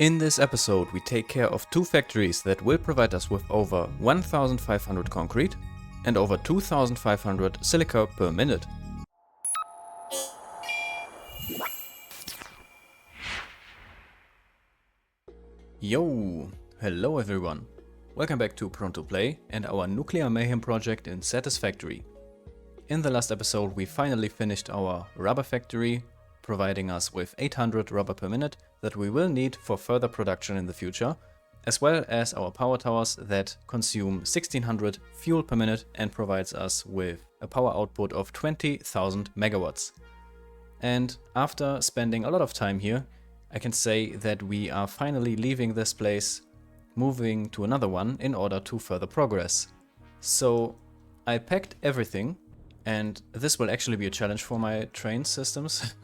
In this episode, we take care of two factories that will provide us with over 1,500 concrete and over 2,500 silica per minute. Yo! Hello everyone! Welcome back to Pronto Play and our nuclear mayhem project in Satisfactory. In the last episode we finally finished our rubber factory, providing us with 800 rubber per minute that we will need for further production in the future, as well as our power towers that consume 1600 fuel per minute and provides us with a power output of 20,000 megawatts. And after spending a lot of time here, I can say that we are finally leaving this place, moving to another one in order to further progress. So I packed everything, and this will actually be a challenge for my train systems,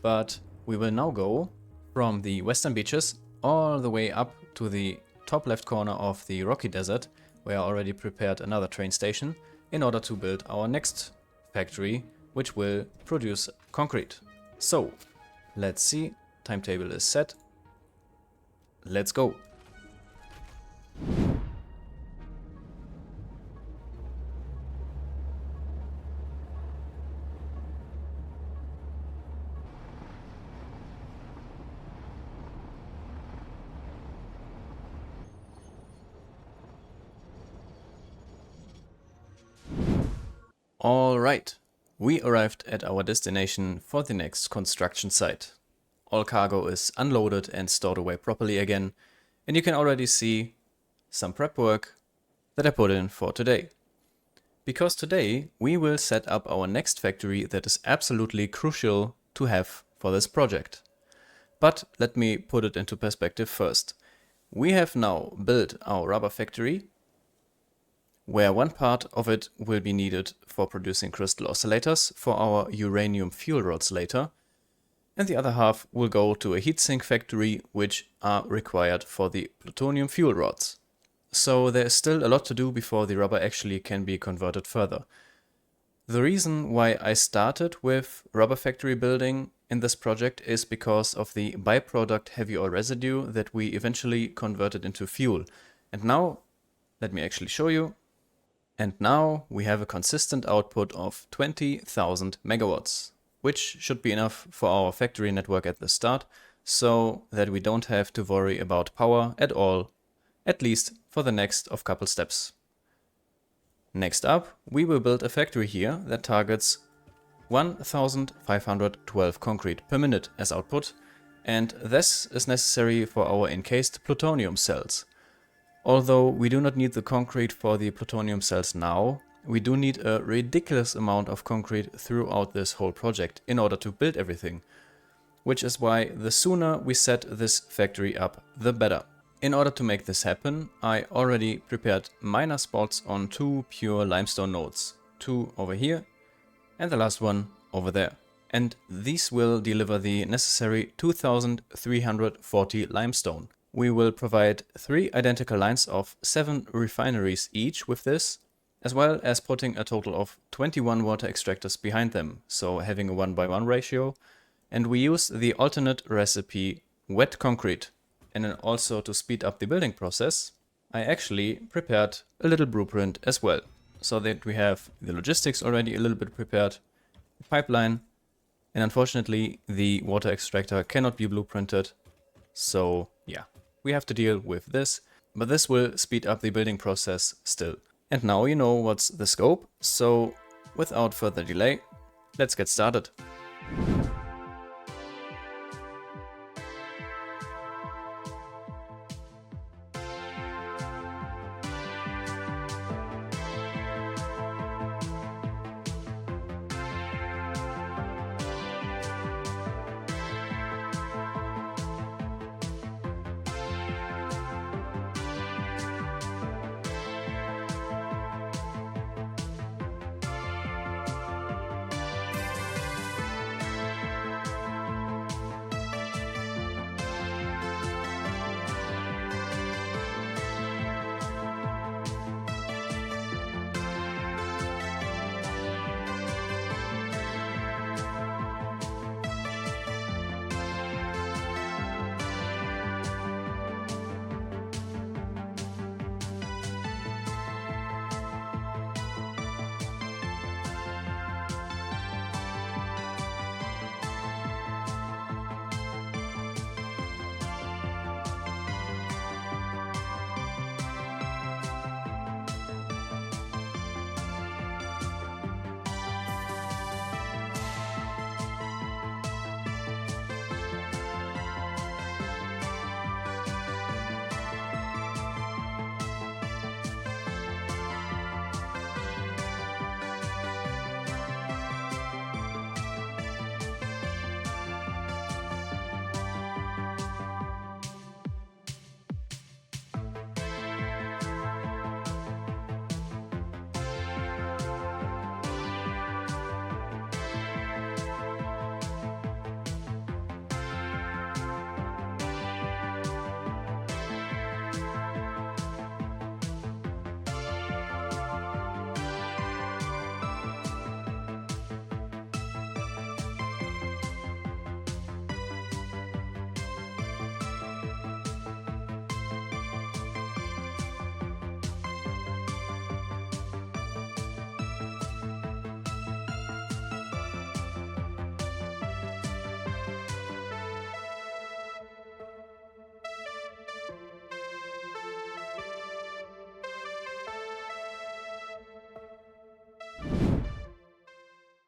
but we will now go from the western beaches all the way up to the top left corner of the rocky desert, where I already prepared another train station in order to build our next factory, which will produce concrete. So let's see, timetable is set, let's go. Alright, we arrived at our destination for the next construction site. All cargo is unloaded and stored away properly again, and you can already see some prep work that I put in for today. Because today we will set up our next factory that is absolutely crucial to have for this project. But let me put it into perspective first. We have now built our rubber factory, where one part of it will be needed for producing crystal oscillators for our uranium fuel rods later, and the other half will go to a heatsink factory which are required for the plutonium fuel rods. So there is still a lot to do before the rubber actually can be converted further. The reason why I started with rubber factory building in this project is because of the byproduct heavy oil residue that we eventually converted into fuel. And now, let me actually show you. And now we have a consistent output of 20,000 megawatts, which should be enough for our factory network at the start, so that we don't have to worry about power at all, at least for the next of couple steps. Next up, we will build a factory here that targets 1,512 concrete per minute as output, and this is necessary for our encased plutonium cells. Although we do not need the concrete for the plutonium cells now, we do need a ridiculous amount of concrete throughout this whole project in order to build everything, which is why the sooner we set this factory up, the better. In order to make this happen, I already prepared miner spots on two pure limestone nodes, two over here and the last one over there. And these will deliver the necessary 2,340 limestone. We will provide 3 identical lines of 7 refineries each with this, as well as putting a total of 21 water extractors behind them, so having a 1:1 ratio. And we use the alternate recipe wet concrete. And then also to speed up the building process, I actually prepared a little blueprint as well, so that we have the logistics already a little bit prepared, the pipeline, and unfortunately the water extractor cannot be blueprinted, so yeah. We have to deal with this, but this will speed up the building process still. And now you know what's the scope, so without further delay, let's get started.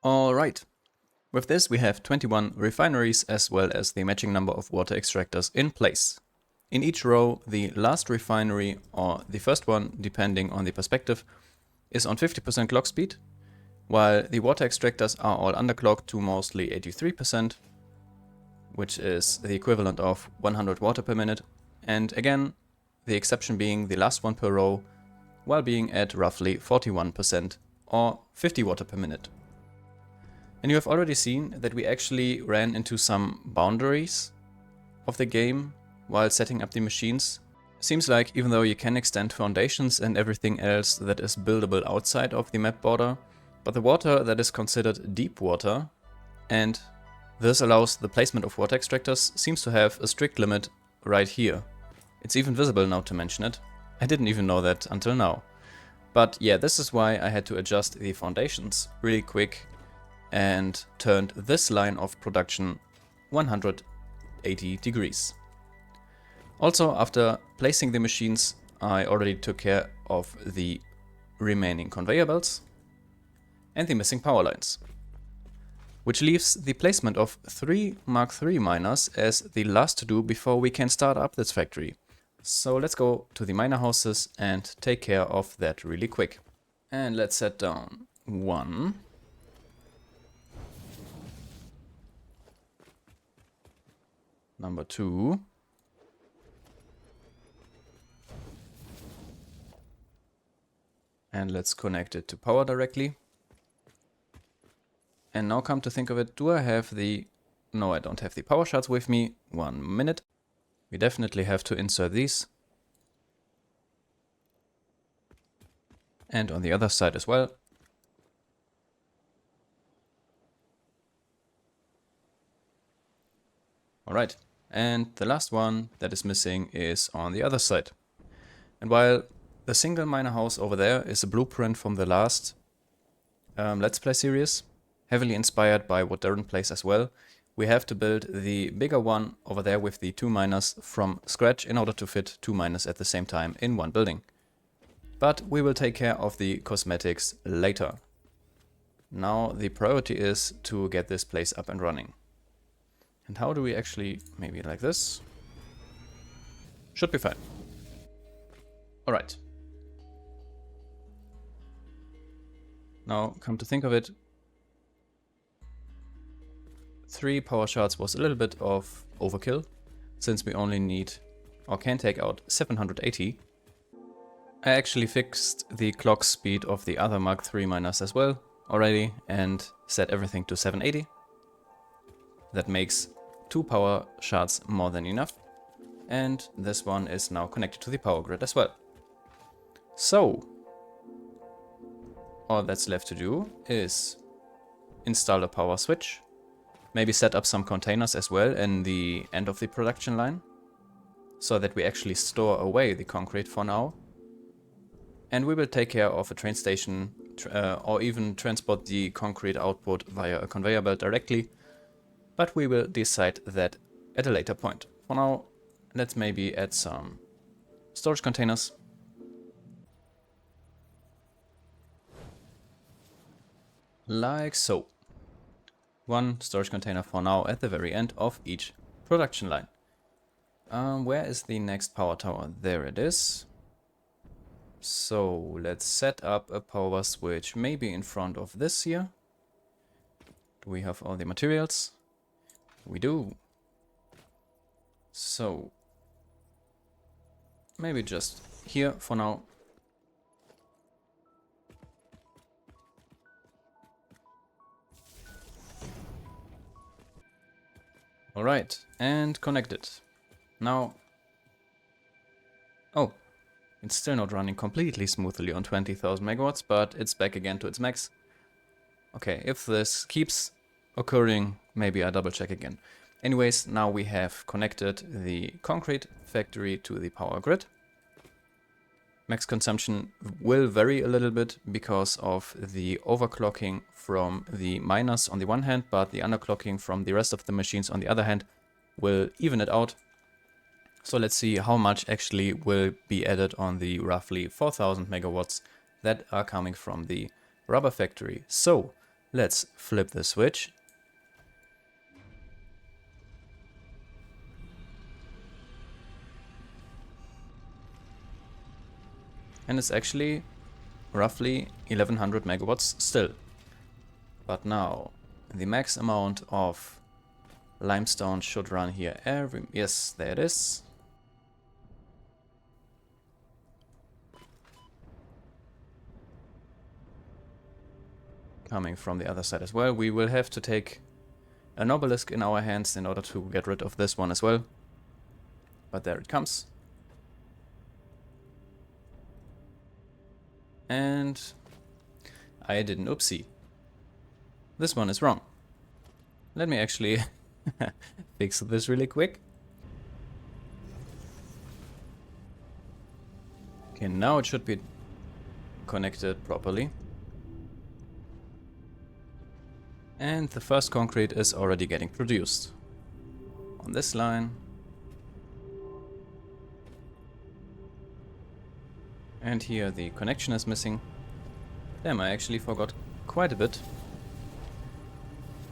Alright, with this we have 21 refineries as well as the matching number of water extractors in place. In each row, the last refinery, or the first one, depending on the perspective, is on 50% clock speed, while the water extractors are all underclocked to mostly 83%, which is the equivalent of 100 water per minute, and again, the exception being the last one per row, while being at roughly 41% or 50 water per minute. And you have already seen that we actually ran into some boundaries of the game while setting up the machines. Seems like even though you can extend foundations and everything else that is buildable outside of the map border, but the water that is considered deep water, and this allows the placement of water extractors, seems to have a strict limit right here. It's even visible now to mention it. I didn't even know that until now. But yeah, this is why I had to adjust the foundations really quick and turned this line of production 180 degrees. Also, after placing the machines, I already took care of the remaining conveyor belts and the missing power lines, which leaves the placement of 3 Mark III miners as the last to do before we can start up this factory. So let's go to the miner houses and take care of that really quick. And let's set down 1. Number 2. And let's connect it to power directly. And now come to think of it, do I have the... No, I don't have the power shards with me. 1 minute. We definitely have to insert these. And on the other side as well. Alright, and the last one that is missing is on the other side. And while the single miner house over there is a blueprint from the last Let's Play series, heavily inspired by what Darren plays as well, we have to build the bigger one over there with the 2 miners from scratch in order to fit 2 miners at the same time in one building. But we will take care of the cosmetics later. Now the priority is to get this place up and running. And how do we actually, maybe like this? Should be fine. Alright. Now, come to think of it, 3 power shards was a little bit of overkill, since we only need, or can take out 780. I actually fixed the clock speed of the other Mark III miners as well already, and set everything to 780. That makes 2 power shards more than enough. And this one is now connected to the power grid as well. So, all that's left to do is install a power switch, maybe set up some containers as well in the end of the production line, so that we actually store away the concrete for now. And we will take care of a train station or even transport the concrete output via a conveyor belt directly, but we will decide that at a later point. For now, let's maybe add some storage containers. Like so. 1 storage container for now at the very end of each production line. Where is the next power tower? There it is. So let's set up a power switch maybe in front of this here. Do we have all the materials? We do. So maybe just here for now. Alright, and connect it. Now, oh, it's still not running completely smoothly on 20,000 megawatts, but it's back again to its max. Okay, if this keeps occurring, maybe I double check again. Anyways, now we have connected the concrete factory to the power grid. Max consumption will vary a little bit because of the overclocking from the miners on the one hand, but the underclocking from the rest of the machines on the other hand will even it out. So let's see how much actually will be added on the roughly 4,000 megawatts that are coming from the rubber factory. So Let's flip the switch. And it's actually roughly 1100 megawatts still. But now the max amount of limestone should run here every... Yes, there it is. Coming from the other side as well. We will have to take an obelisk in our hands in order to get rid of this one as well. But there it comes. And I did an oopsie. This one is wrong. Let me actually fix this really quick. Okay, now it should be connected properly. And the first concrete is already getting produced. On this line. And here the connection is missing. Damn, I actually forgot quite a bit.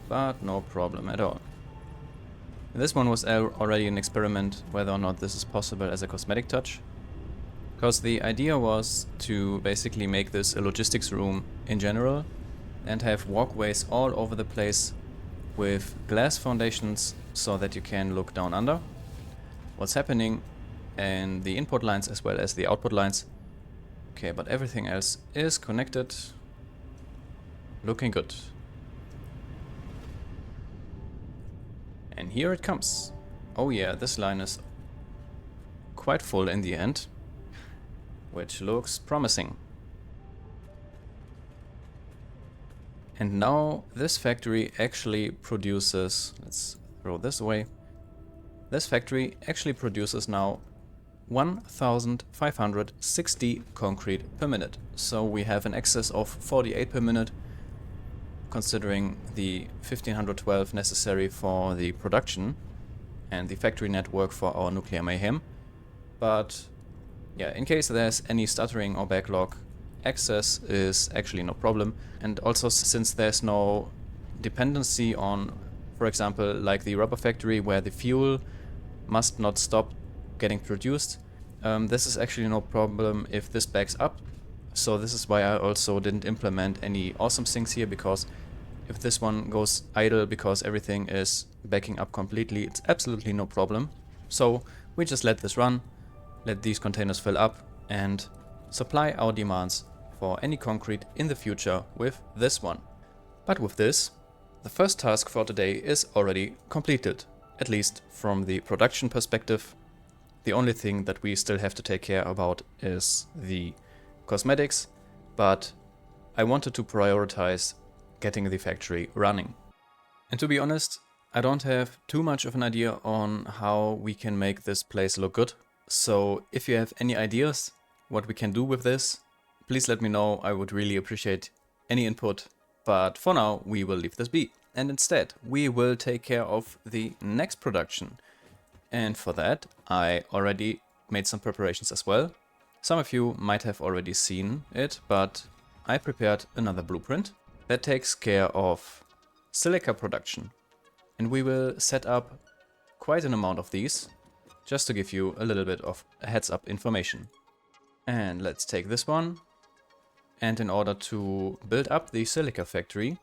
But no problem at all. This one was already an experiment whether or not this is possible as a cosmetic touch. Because the idea was to basically make this a logistics room in general and have walkways all over the place with glass foundations so that you can look down under what's happening in the input lines as well as the output lines. Okay, but everything else is connected. Looking good. And here it comes. Oh yeah, this line is quite full in the end, which looks promising. And now this factory actually produces, let's throw this away. This factory actually produces now 1560 concrete per minute. So we have an excess of 48 per minute, considering the 1512 necessary for the production and the factory network for our nuclear mayhem. But yeah, in case there's any stuttering or backlog, access is actually no problem. And also, since there's no dependency on, for example, like the rubber factory where the fuel must not stop getting produced, this is actually no problem if this backs up. So this is why I also didn't implement any awesome things here, because if this one goes idle because everything is backing up completely, it's absolutely no problem. So we just let this run, let these containers fill up and supply our demands for any concrete in the future with this one. But with this, the first task for today is already completed, at least from the production perspective. The only thing that we still have to take care about is the cosmetics, but I wanted to prioritize getting the factory running. And to be honest, I don't have too much of an idea on how we can make this place look good. So if you have any ideas what we can do with this, please let me know. I would really appreciate any input. But for now, we will leave this be. And instead, we will take care of the next production. And for that, I already made some preparations as well. Some of you might have already seen it, but I prepared another blueprint that takes care of silica production. And we will set up quite an amount of these, just to give you a little bit of heads up information. And let's take this one. And in order to build up the silica factory,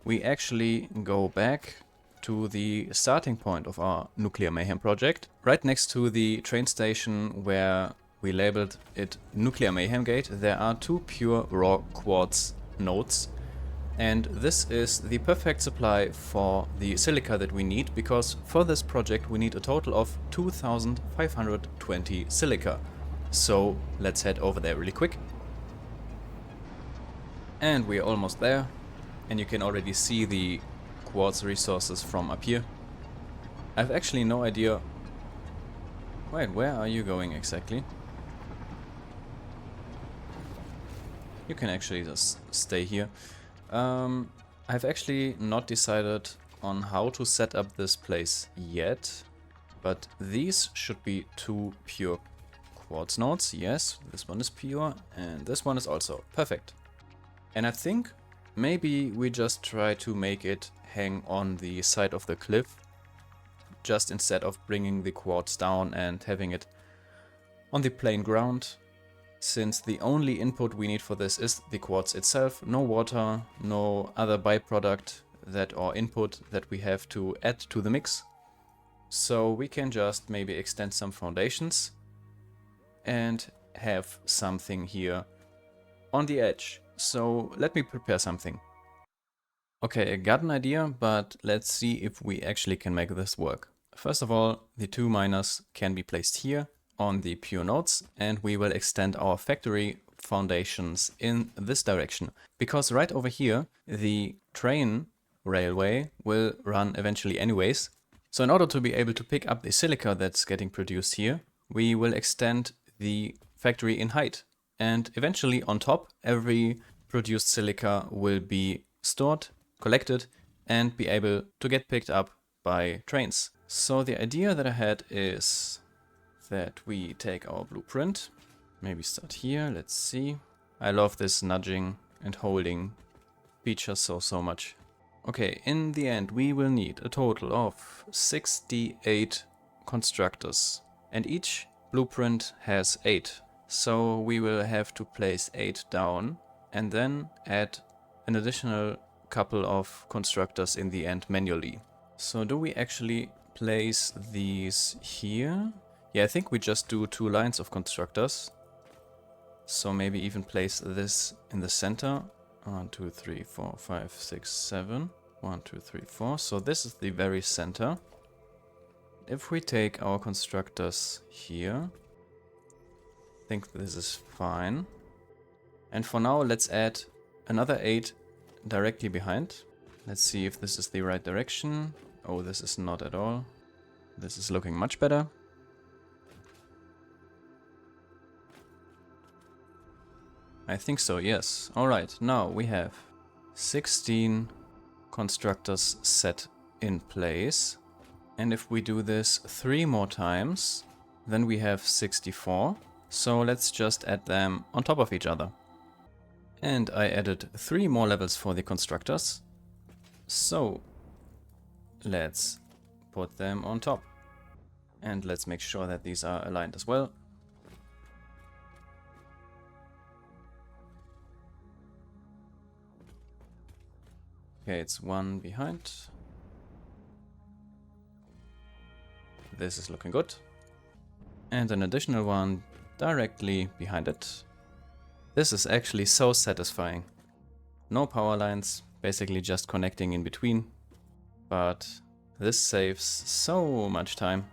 we actually go back to the starting point of our nuclear mayhem project, right next to the train station where we labeled it Nuclear Mayhem Gate. There are two pure raw quartz nodes, and this is the perfect supply for the silica that we need, because for this project we need a total of 2520 silica. So let's head over there really quick. And we're almost there, and you can already see the quartz resources from up here. I have actually no idea. Wait, where are you going exactly? You can actually just stay here. I've actually not decided on how to set up this place yet, but these should be two pure quartz nodes. Yes, this one is pure and this one is also perfect. And I think maybe we just try to make it hang on the side of the cliff, just instead of bringing the quartz down and having it on the plain ground, since the only input we need for this is the quartz itself, no water, no other byproduct that or input that we have to add to the mix. So we can just maybe extend some foundations and have something here on the edge. So let me prepare something. Okay, I got an idea, but let's see if we actually can make this work. First of all, the two miners can be placed here on the pure nodes, and we will extend our factory foundations in this direction. Because right over here, the train railway will run eventually anyways. So in order to be able to pick up the silica that's getting produced here, we will extend the factory in height. And eventually on top, every produced silica will be stored, collected, and be able to get picked up by trains. So the idea that I had is that we take our blueprint, maybe start here, let's see. I love this nudging and holding feature so much. Okay, in the end we will need a total of 68 constructors, and each blueprint has 8. So we will have to place 8 down and then add an additional couple of constructors in the end manually. So do we actually place these here? Yeah, I think we just do 2 lines of constructors. So maybe even place this in the center. 1, 2, 3, 4, 5, 6, 7. 1, 2, 3, 4. So this is the very center. If we take our constructors here, I think this is fine. And for now, let's add another 8 directly behind. Let's see if this is the right direction. Oh, this is not at all. This is looking much better. I think so, yes. Alright, now we have 16 constructors set in place. And if we do this 3 more times, then we have 64. So let's just add them on top of each other. And I added 3 more levels for the constructors. So let's put them on top. And let's make sure that these are aligned as well. Okay, it's 1 behind. This is looking good. And an additional one directly behind it. This is actually so satisfying. No power lines, basically just connecting in between. But this saves so much time.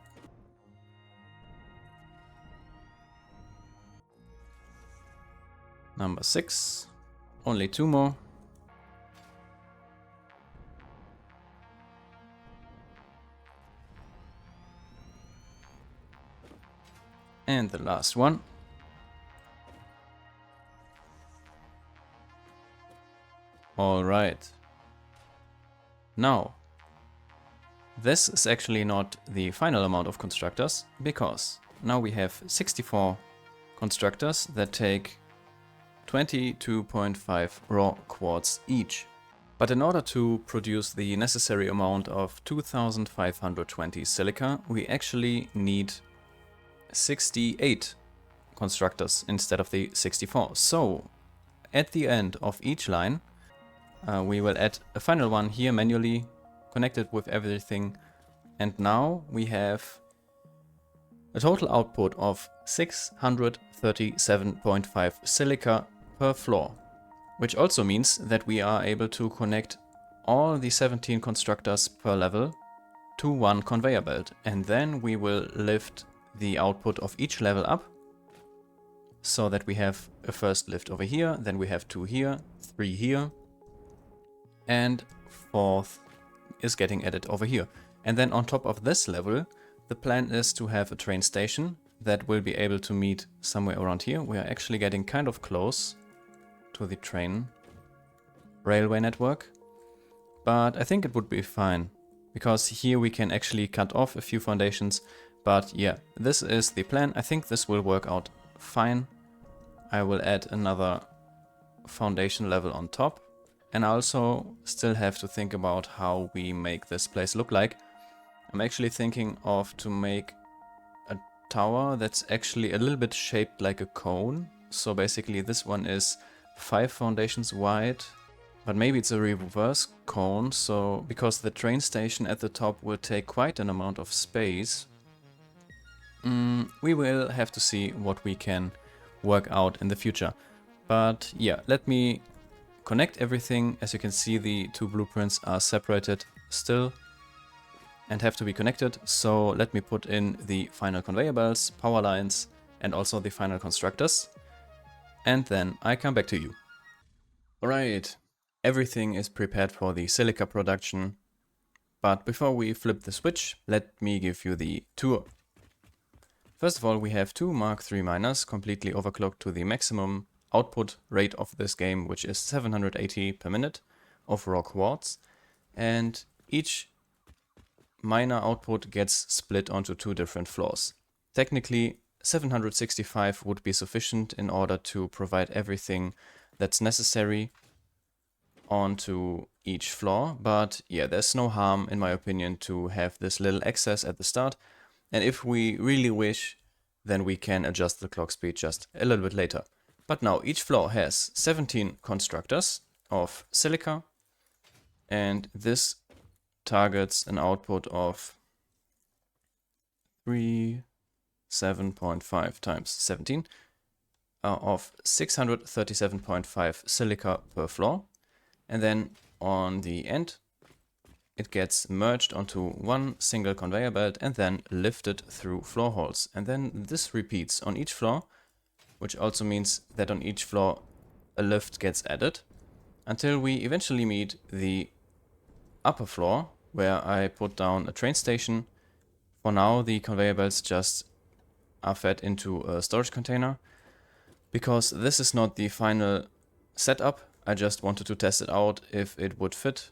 Number 6. Only 2 more. And the last one. All right. Now, this is actually not the final amount of constructors, because now we have 64 constructors that take 22.5 raw quartz each. But in order to produce the necessary amount of 2520 silica, we actually need 68 constructors instead of the 64. So at the end of each line, we will add a final one here manually, connected with everything. And now we have a total output of 637.5 silica per floor, which also means that we are able to connect all the 17 constructors per level to one conveyor belt. And then we will lift the output of each level up, so that we have a first lift over here, then we have 2 here, 3 here, and 4th is getting added over here. And then on top of this level, the plan is to have a train station that will be able to meet somewhere around here. We are actually getting kind of close to the train railway network, but I think it would be fine, because here we can actually cut off a few foundations. But yeah, this is the plan. I think this will work out fine. I will add another foundation level on top. And I also still have to think about how we make this place look like. I'm actually thinking of to make a tower that's actually a little bit shaped like a cone. So basically this one is 5 foundations wide, but maybe it's a reverse cone, so because the train station at the top will take quite an amount of space. We will have to see what we can work out in the future. But yeah, let me connect everything. As you can see, the two blueprints are separated still and have to be connected. So let me put in the final conveyor belts, power lines, and also the final constructors. And then I come back to you. Alright, everything is prepared for the silica production. But before we flip the switch, let me give you the tour. First of all, we have two Mark III miners completely overclocked to the maximum output rate of this game, which is 780 per minute of raw quartz. And each miner output gets split onto two different floors. Technically, 765 would be sufficient in order to provide everything that's necessary onto each floor, but yeah, there's no harm in my opinion to have this little excess at the start, and if we really wish, then we can adjust the clock speed just a little bit later. But now each floor has 17 constructors of silica, and this targets an output of 7.5 times 17 of 637.5 silica per floor. And then on the end, it gets merged onto one single conveyor belt and then lifted through floor holes. And then this repeats on each floor, which also means that on each floor a lift gets added until we eventually meet the upper floor where I put down a train station. For now, the conveyor belts just are fed into a storage container. Because this is not the final setup, I just wanted to test it out if it would fit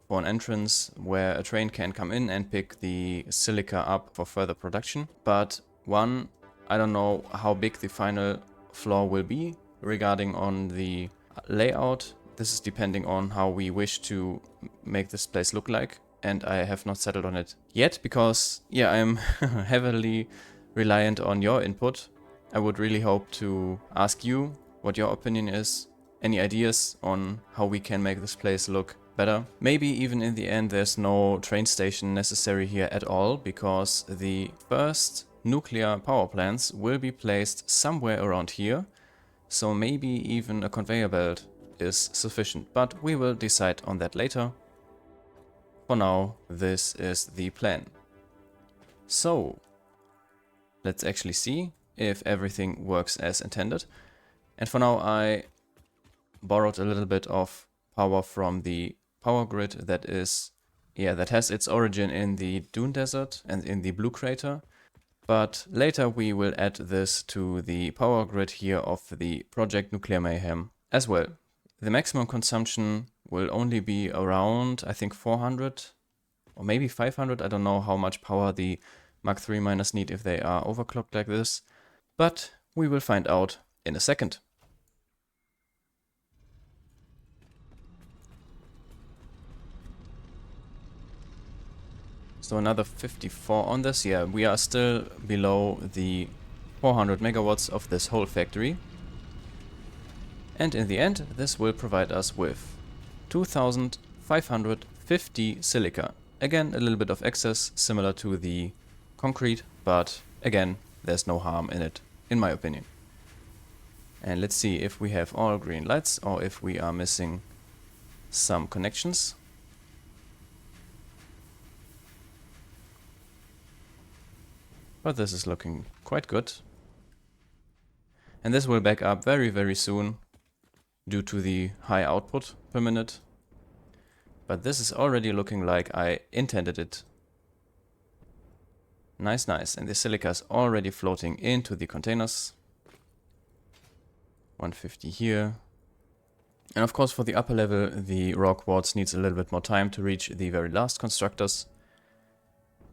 for an entrance where a train can come in and pick the silica up for further production. But one, I don't know how big the final floor will be regarding on the layout. This is depending on how we wish to make this place look like, and I have not settled on it yet because yeah, I'm heavily reliant on your input. I would really hope to ask you what your opinion is, any ideas on how we can make this place look better. Maybe even in the end there's no train station necessary here at all, because the first nuclear power plants will be placed somewhere around here, so maybe even a conveyor belt is sufficient, but we will decide on that later. For now, this is the plan. So, let's actually see if everything works as intended. And for now I borrowed a little bit of power from the power grid that has its origin in the Dune Desert and in the Blue Crater. But later we will add this to the power grid here of the Project Nuclear Mayhem as well. The maximum consumption will only be around, I think, 400 or maybe 500. I don't know how much power the Mark III miners need if they are overclocked like this. But we will find out in a second. So another 54 on this. Yeah, we are still below the 400 megawatts of this whole factory. And in the end, this will provide us with 2550 silica. Again, a little bit of excess, similar to the concrete, but again, there's no harm in it, in my opinion. And let's see if we have all green lights or if we are missing some connections. But this is looking quite good. And this will back up very, very soon due to the high output per minute. But this is already looking like I intended it. Nice, nice. And the silica is already floating into the containers. 150 here. And of course for the upper level, the raw quartz needs a little bit more time to reach the very last constructors.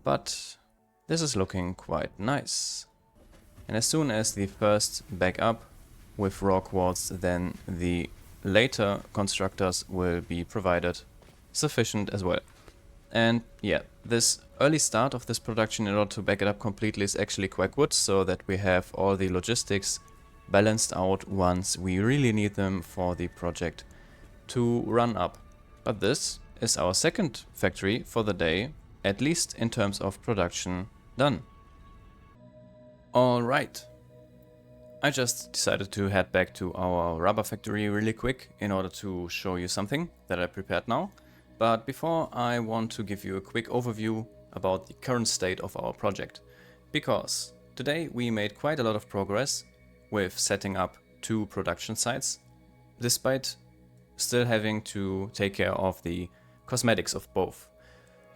But this is looking quite nice. And as soon as the first back up with raw quartz, then the later constructors will be provided sufficient as well. And yeah, this early start of this production in order to back it up completely is actually quite good, so that we have all the logistics balanced out once we really need them for the project to run up. But this is our second factory for the day, at least in terms of production, done. Alright, I just decided to head back to our rubber factory really quick in order to show you something that I prepared now. But before, I want to give you a quick overview about the current state of our project, because today we made quite a lot of progress with setting up 2 production sites, despite still having to take care of the cosmetics of both.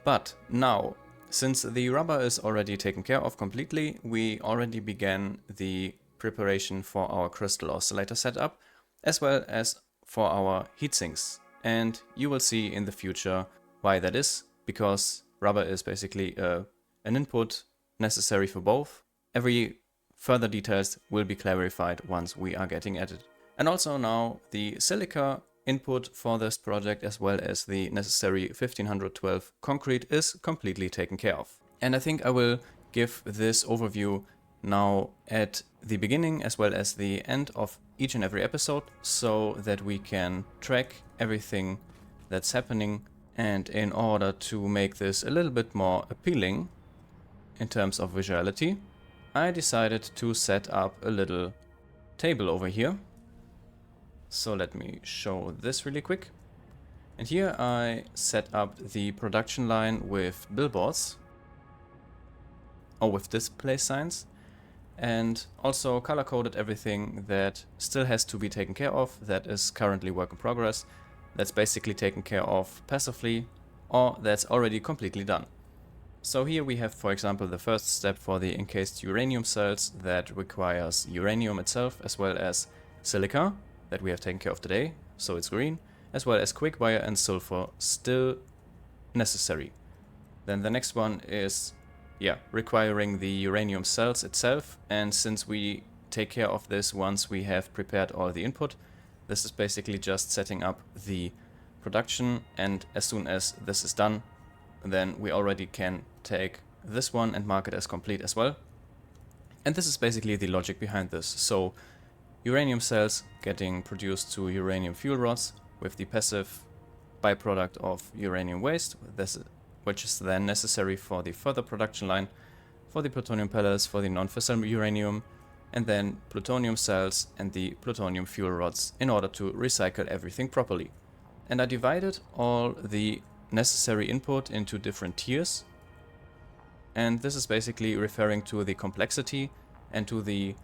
But now, since the rubber is already taken care of completely, we already began the preparation for our crystal oscillator setup, as well as for our heatsinks. And you will see in the future why that is, because rubber is basically an input necessary for both. Every further details will be clarified once we are getting at it. And also now the silica input for this project, as well as the necessary 1512 concrete, is completely taken care of. And I think I will give this overview now at the beginning as well as the end of each and every episode, so that we can track everything that's happening. And in order to make this a little bit more appealing in terms of visuality, I decided to set up a little table over here. So let me show this really quick. And here I set up the production line with billboards, or with display signs, and also color-coded everything that still has to be taken care of, that is currently work in progress, that's basically taken care of passively, or that's already completely done. So here we have, for example, the first step for the encased uranium cells that requires uranium itself, as well as silica that we have taken care of today, so it's green, as well as quick wire and sulfur still necessary. Then the next one is requiring the uranium cells itself, and since we take care of this once we have prepared all the input, this is basically just setting up the production, and as soon as this is done, then we already can take this one and mark it as complete as well. And this is basically the logic behind this. So uranium cells getting produced to uranium fuel rods with the passive byproduct of uranium waste, which is then necessary for the further production line, for the plutonium pellets, for the non-fissile uranium, and then plutonium cells and the plutonium fuel rods in order to recycle everything properly. And I divided all the necessary input into different tiers, and this is basically referring to the complexity and to the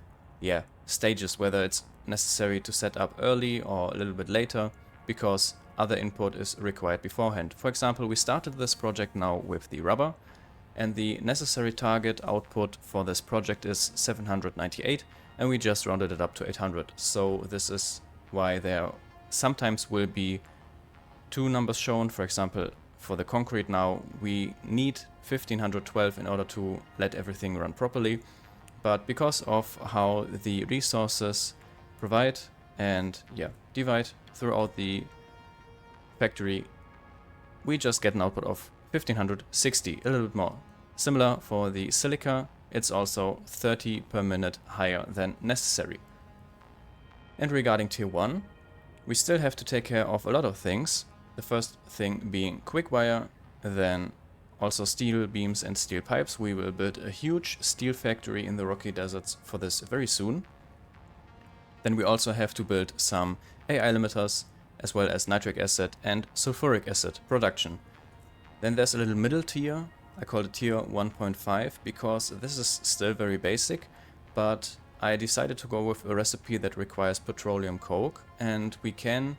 stages, whether it's necessary to set up early or a little bit later, because other input is required beforehand. For example, we started this project now with the rubber, and the necessary target output for this project is 798, and we just rounded it up to 800. So this is why there sometimes will be 2 numbers shown. For example, for the concrete now, we need 1512 in order to let everything run properly. But because of how the resources provide and divide throughout the factory, we just get an output of 1560, a little bit more. Similar for the silica, it's also 30 per minute higher than necessary. And regarding tier 1, we still have to take care of a lot of things. The first thing being quick wire, then also steel beams and steel pipes. We will build a huge steel factory in the Rocky Deserts for this very soon. Then we also have to build some AI limiters, as well as nitric acid and sulfuric acid production. Then there's a little middle tier. I call it tier 1.5 because this is still very basic, but I decided to go with a recipe that requires petroleum coke, and we can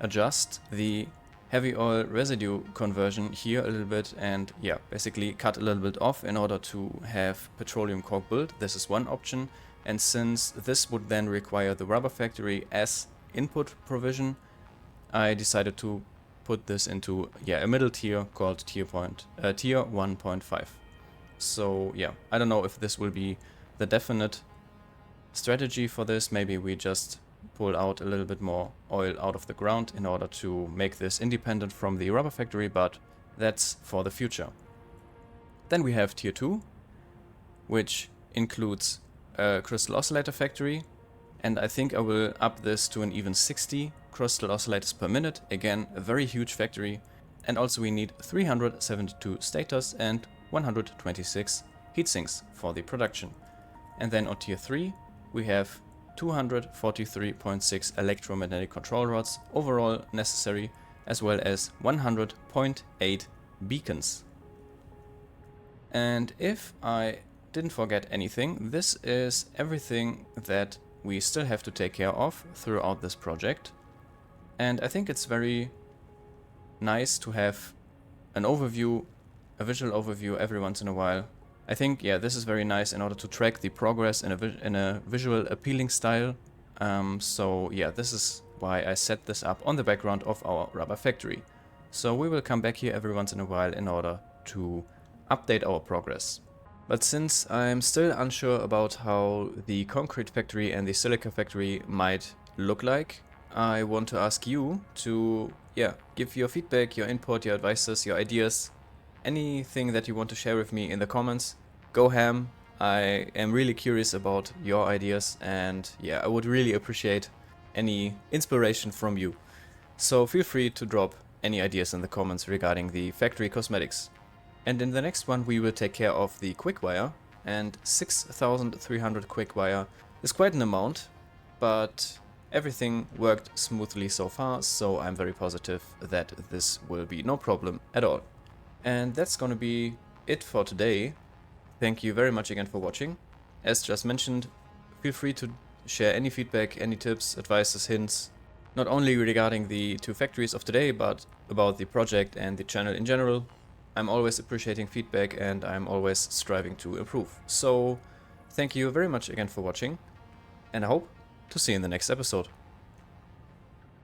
adjust the heavy oil residue conversion here a little bit and basically cut a little bit off in order to have petroleum coke built. This is one option, and since this would then require the rubber factory as input provision, I decided to put this into a middle tier called tier 1.5. So I don't know if this will be the definite strategy for this. Maybe we just pull out a little bit more oil out of the ground in order to make this independent from the rubber factory, but that's for the future. Then we have tier 2, which includes a crystal oscillator factory, and I think I will up this to an even 60 crystal oscillators per minute. Again, a very huge factory. And also we need 372 stators and 126 heatsinks for the production. And then on tier 3 we have 243.6 electromagnetic control rods overall necessary, as well as 100.8 beacons. And if I didn't forget anything, this is everything that we still have to take care of throughout this project. And I think it's very nice to have an overview, a visual overview every once in a while. I think, yeah, this is very nice in order to track the progress in a visual appealing style. So yeah, this is why I set this up on the background of our rubber factory. So we will come back here every once in a while in order to update our progress. But since I'm still unsure about how the concrete factory and the silica factory might look like, I want to ask you to, give your feedback, your input, your advices, your ideas, anything that you want to share with me in the comments. Go ham. I am really curious about your ideas, and I would really appreciate any inspiration from you. So feel free to drop any ideas in the comments regarding the factory cosmetics. And in the next one we will take care of the quickwire, and 6,300 quickwire is quite an amount, but everything worked smoothly so far, so I'm very positive that this will be no problem at all. And that's gonna be it for today. Thank you very much again for watching. As just mentioned, feel free to share any feedback, any tips, advices, hints, not only regarding the two factories of today, but about the project and the channel in general. I'm always appreciating feedback and I'm always striving to improve. So thank you very much again for watching, and I hope to see you in the next episode.